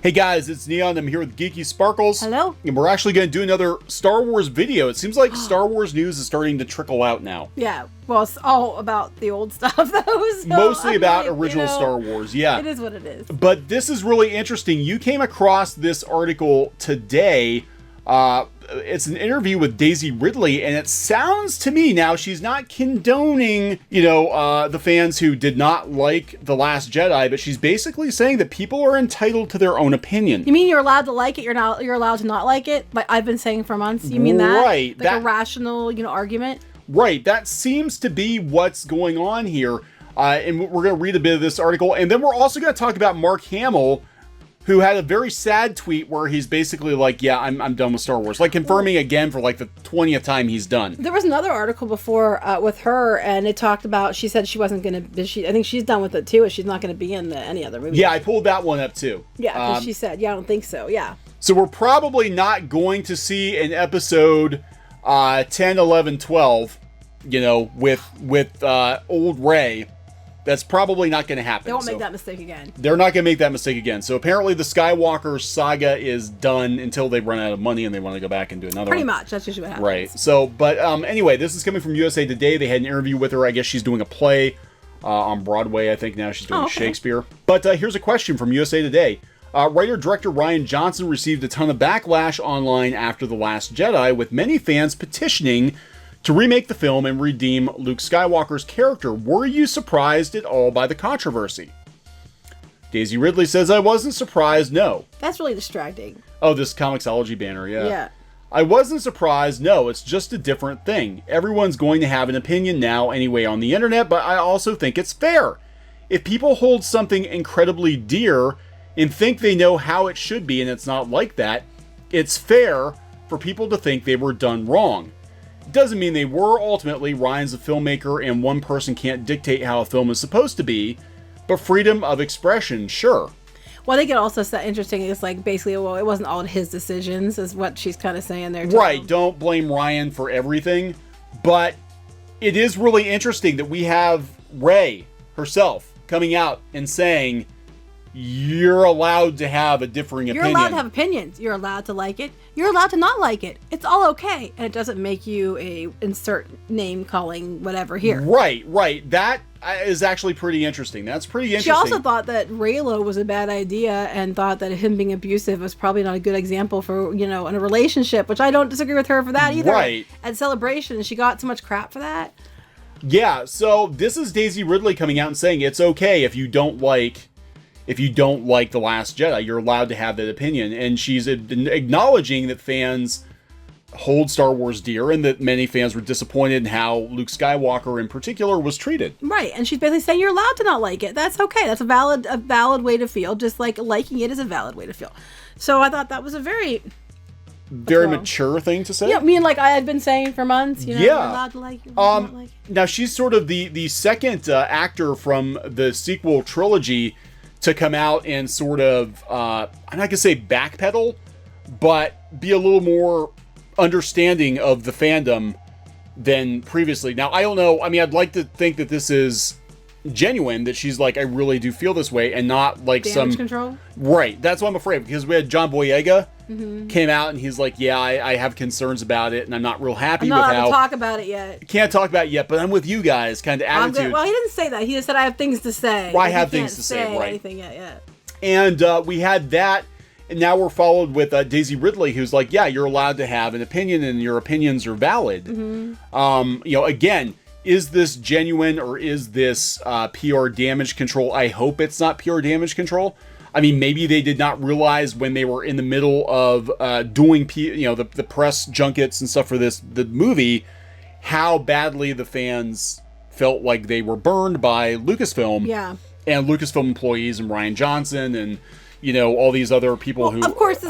Hey guys, it's Neon. I'm here with Geeky Sparkles. Hello. And we're actually going to do another Star Wars video. It seems like Star Wars news is starting to trickle out now. Yeah, well, it's all about the old stuff, though. So Mostly about original Star Wars, yeah. It is what it is. But this is really interesting. You came across this article today. It's an interview with Daisy Ridley, and it sounds to me now she's not condoning, the fans who did not like The Last Jedi, but she's basically saying that people are entitled to their own opinion. You mean you're allowed to like it? You're allowed to not like it? Like I've been saying for months. You mean that? Right. Like a rational, argument? Right. That seems to be what's going on here. And we're going to read a bit of this article, and then we're also going to talk about Mark Hamill, who had a very sad tweet where he's basically like, yeah, I'm done with Star Wars. Like confirming again for like the 20th time he's done. There was another article before with her, and it talked about, she said she wasn't going to, I think she's done with it too, she's not going to be in any other movie. Yeah, I pulled that one up too. Yeah, because she said, yeah, I don't think so, yeah. So we're probably not going to see an episode 10, 11, 12, with old Rey. That's probably not going to happen. They won't make that mistake again. They're not going to make that mistake again. So apparently the Skywalker saga is done until they run out of money and they want to go back and do another one. Pretty much. That's usually what happens. Right. So, but anyway, this is coming from USA Today. They had an interview with her. I guess she's doing a play on Broadway. I think now she's doing Shakespeare. But here's a question from USA Today. Writer-director Rian Johnson received a ton of backlash online after The Last Jedi, with many fans petitioning to remake the film and redeem Luke Skywalker's character. Were you surprised at all by the controversy? Daisy Ridley says, I wasn't surprised, no. That's really distracting. Oh, this Comixology banner, yeah. Yeah. I wasn't surprised, no, it's just a different thing. Everyone's going to have an opinion now anyway on the internet, but I also think it's fair. If people hold something incredibly dear and think they know how it should be and it's not like that, it's fair for people to think they were done wrong. Doesn't mean they were. Ultimately, Ryan's a filmmaker and one person can't dictate how a film is supposed to be, but freedom of expression, sure. Well, I think it also interesting. It's like basically, well, it wasn't all his decisions, is what she's kind of saying there. Right. Don't blame Ryan for everything, but it is really interesting that we have Rey herself coming out and saying, you're allowed to have a differing opinion. You're allowed to have opinions. You're allowed to like it. You're allowed to not like it. It's all okay. And it doesn't make you a insert name calling whatever here. Right. That is actually pretty interesting. That's pretty interesting. She also thought that Reylo was a bad idea and thought that him being abusive was probably not a good example for, in a relationship, which I don't disagree with her for that either. Right. At Celebration, she got so much crap for that. Yeah, so this is Daisy Ridley coming out and saying it's okay if you don't like The Last Jedi, you're allowed to have that opinion. And she's acknowledging that fans hold Star Wars dear and that many fans were disappointed in how Luke Skywalker in particular was treated. Right, and she's basically saying you're allowed to not like it. That's okay. That's a valid way to feel, just like liking it is a valid way to feel. So I thought that was a very mature thing to say. Yeah, like I had been saying for months, you're allowed to like it, not like it. Now she's sort of the second actor from the sequel trilogy to come out and sort of, I'm not going to say backpedal, but be a little more understanding of the fandom than previously. Now, I don't know. I mean, I'd like to think that this is genuine, that she's like, I really do feel this way, and not like damage control. Right. That's what I'm afraid of, because we had John Boyega came out and he's like, yeah, I have concerns about it, and I'm not real happy with how. I'm not allowed to talk about it yet. Can't talk about it yet, but I'm with you guys kind of attitude. Well, he didn't say that. He just said, I have things to say. Well, I have things to say, right. Anything yet. And we had that, and now we're followed with Daisy Ridley, who's like, yeah, you're allowed to have an opinion, and your opinions are valid. Again, is this genuine, or is this PR damage control? I hope it's not PR damage control. I mean, maybe they did not realize when they were in the middle of doing, the press junkets and stuff for the movie, how badly the fans felt like they were burned by Lucasfilm. Yeah. And Lucasfilm employees and Rian Johnson and, all these other people who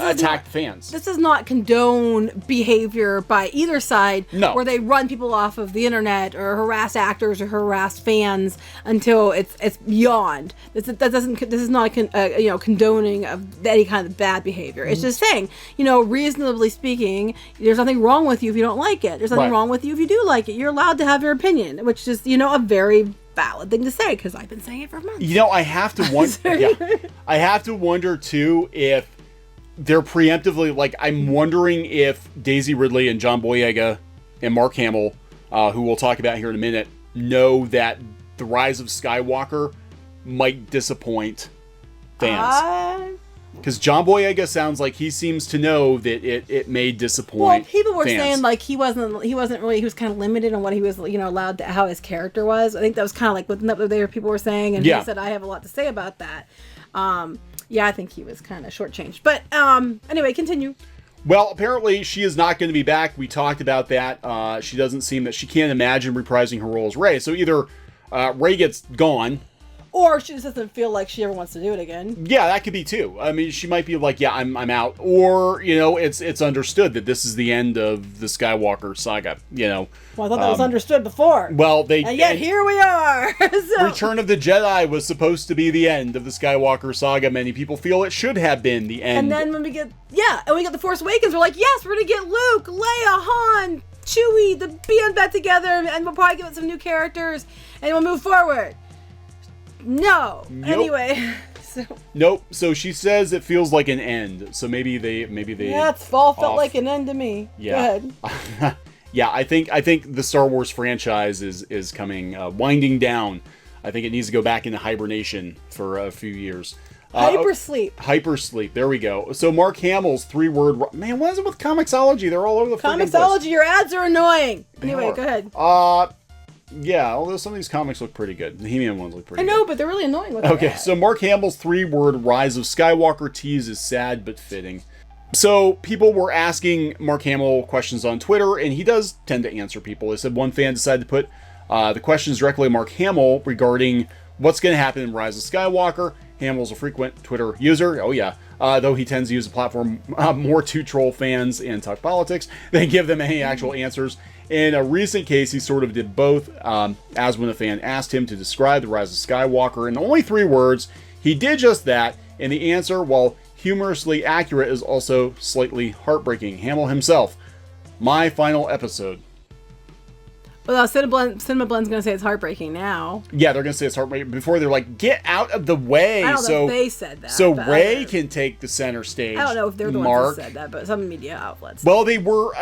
attacked fans. This does not condone behavior by either side, where they run people off of the internet or harass actors or harass fans until it's beyond. This is not condoning of any kind of bad behavior. It's just saying, reasonably speaking, there's nothing wrong with you if you don't like it. There's nothing wrong with you if you do like it. You're allowed to have your opinion, which is, a very valid thing to say because I've been saying it for months. You know, I have to wonder. I have to wonder too if they're preemptively like. I'm wondering if Daisy Ridley and John Boyega and Mark Hamill, who we'll talk about here in a minute, know that the Rise of Skywalker might disappoint fans. Because John Boyega sounds like he seems to know that it may disappoint. Well, people were fans. saying like he was kind of limited on what he was allowed to, how his character was. I think that was kind of like what there people were saying, and he said I have a lot to say about that. I think he was kind of shortchanged. But anyway, continue. Well, apparently she is not going to be back. We talked about that. She doesn't seem that she can't imagine reprising her role as Rey. So either Rey gets gone. Or she just doesn't feel like she ever wants to do it again. Yeah, that could be too. I mean, she might be like, yeah, I'm out. Or, it's understood that this is the end of the Skywalker saga, Well, I thought that was understood before. Well, and yet here we are. Return of the Jedi was supposed to be the end of the Skywalker saga. Many people feel it should have been the end. And then when we get The Force Awakens, we're like, yes, we're going to get Luke, Leia, Han, Chewie, the band back together, and we'll probably give it some new characters, and we'll move forward. No. Nope. Anyway. Nope. So she says it feels like an end. So maybe they. Yeah, it's all felt like an end to me. Yeah. Go ahead. Yeah, I think the Star Wars franchise is coming winding down. I think it needs to go back into hibernation for a few years. Hypersleep. Hypersleep. There we go. So Mark Hamill's 3-word. Man, what is it with Comixology? They're all over the freaking place. Comixology, your ads are annoying. Anyway, go ahead. Yeah, although some of these comics look pretty good. The He-Man ones look pretty good. I know, but they're really annoying. Okay, so Mark Hamill's 3-word Rise of Skywalker tease is sad but fitting. So people were asking Mark Hamill questions on Twitter, and he does tend to answer people. They said one fan decided to put the questions directly to Mark Hamill regarding what's going to happen in Rise of Skywalker. Hamill's a frequent Twitter user. Oh, yeah. Though he tends to use the platform more to troll fans and talk politics than give them any actual answers. In a recent case, he sort of did both, as when a fan asked him to describe the Rise of Skywalker in only 3 words. He did just that, and the answer, while humorously accurate, is also slightly heartbreaking. Hamill himself, my final episode. Well, Cinema Blend's going to say it's heartbreaking now. Yeah, they're going to say it's heartbreaking. Before, they're like, get out of the way. I don't know if they said that. So Rey can take the center stage. I don't know if they're the ones who said that, but some media outlets. Well, they were,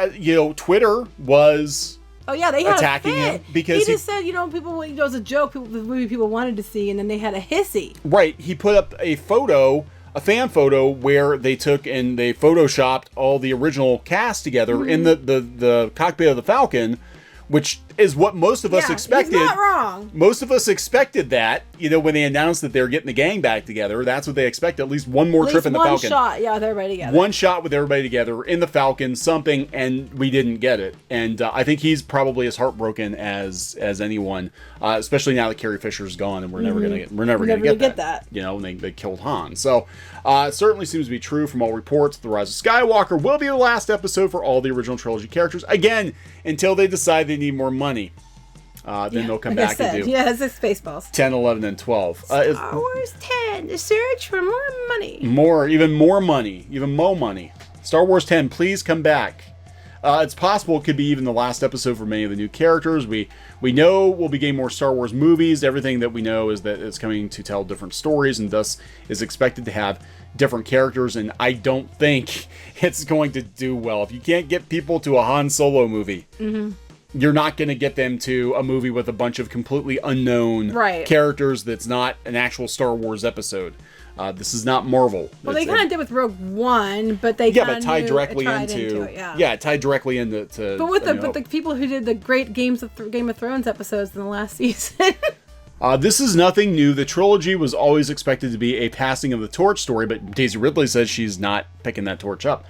Twitter was they had attacking him. Because he just said, people, it was a joke, the movie people wanted to see, and then they had a hissy. Right. He put up a fan photo, where they took and they photoshopped all the original cast together in the cockpit of the Falcon, which is what most of us expected. He's not wrong. Most of us expected that, when they announced that they're getting the gang back together. That's what they expected. At least one more trip in the Falcon. One shot, with everybody together. One shot with everybody together in the Falcon, something, and we didn't get it. And I think he's probably as heartbroken as anyone, especially now that Carrie Fisher's gone, and we're never gonna get that. And they killed Han. So it certainly seems to be true from all reports. The Rise of Skywalker will be the last episode for all the original trilogy characters. Again, until they decide they need more money. Then they'll come back and do it's Spaceballs 10, 11, and 12. Star Wars 10, the search for more money. Even more money. Star Wars 10, please come back. It's possible it could be even the last episode for many of the new characters. We know we'll be getting more Star Wars movies. Everything that we know is that it's coming to tell different stories, and thus is expected to have different characters, and I don't think it's going to do well. If you can't get people to a Han Solo movie, you're not going to get them to a movie with a bunch of completely unknown characters that's not an actual Star Wars episode. This is not Marvel. Well, they kind of did with Rogue One, but they but tied directly into it. Yeah, tied directly into. But with the people who did the great Game of Thrones episodes in the last season. This is nothing new. The trilogy was always expected to be a passing of the torch story, but Daisy Ridley says she's not picking that torch up.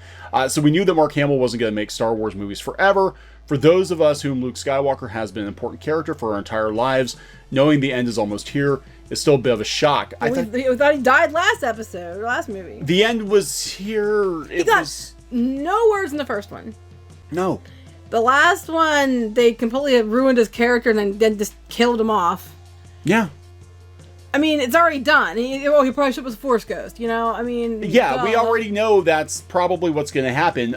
So we knew that Mark Hamill wasn't going to make Star Wars movies forever. For those of us whom Luke Skywalker has been an important character for our entire lives, knowing the end is almost here is still a bit of a shock. I thought he died last movie. The end was here. He got no words in the first one. No. The last one, they completely ruined his character and then just killed him off. Yeah. I mean, it's already done. He probably should have was a Force Ghost, I mean... Yeah, we already know that's probably what's going to happen.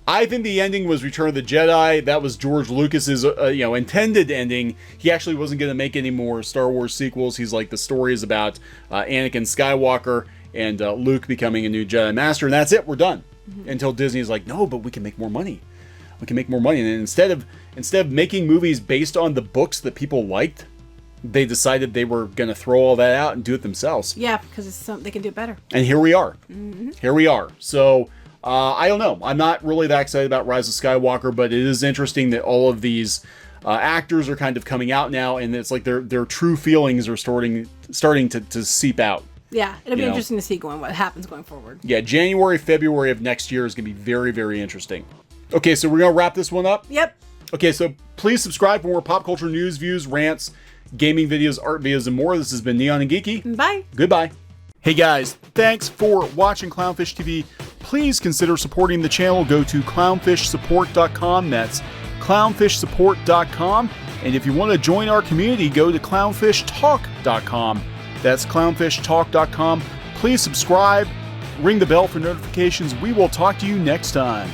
I think the ending was Return of the Jedi. That was George Lucas's, intended ending. He actually wasn't going to make any more Star Wars sequels. He's like, the story is about Anakin Skywalker and Luke becoming a new Jedi Master, and that's it. We're done. Until Disney's like, no, but we can make more money. We can make more money. And instead of making movies based on the books that people liked, they decided they were going to throw all that out and do it themselves. Yeah, because it's something they can do better. And here we are. Here we are. So. I don't know. I'm not really that excited about Rise of Skywalker, but it is interesting that all of these actors are kind of coming out now, and it's like their true feelings are starting to seep out. Yeah, it'll be interesting to see what happens going forward. Yeah, January, February of next year is going to be very, very interesting. Okay, so we're going to wrap this one up? Yep. Okay, so please subscribe for more pop culture news, views, rants, gaming videos, art videos, and more. This has been Neon and Geeky. Bye. Goodbye. Hey guys, thanks for watching Clownfish TV. Please consider supporting the channel. Go to clownfishsupport.com. That's clownfishsupport.com. And if you want to join our community, go to clownfishtalk.com. That's clownfishtalk.com. Please subscribe, ring the bell for notifications. We will talk to you next time.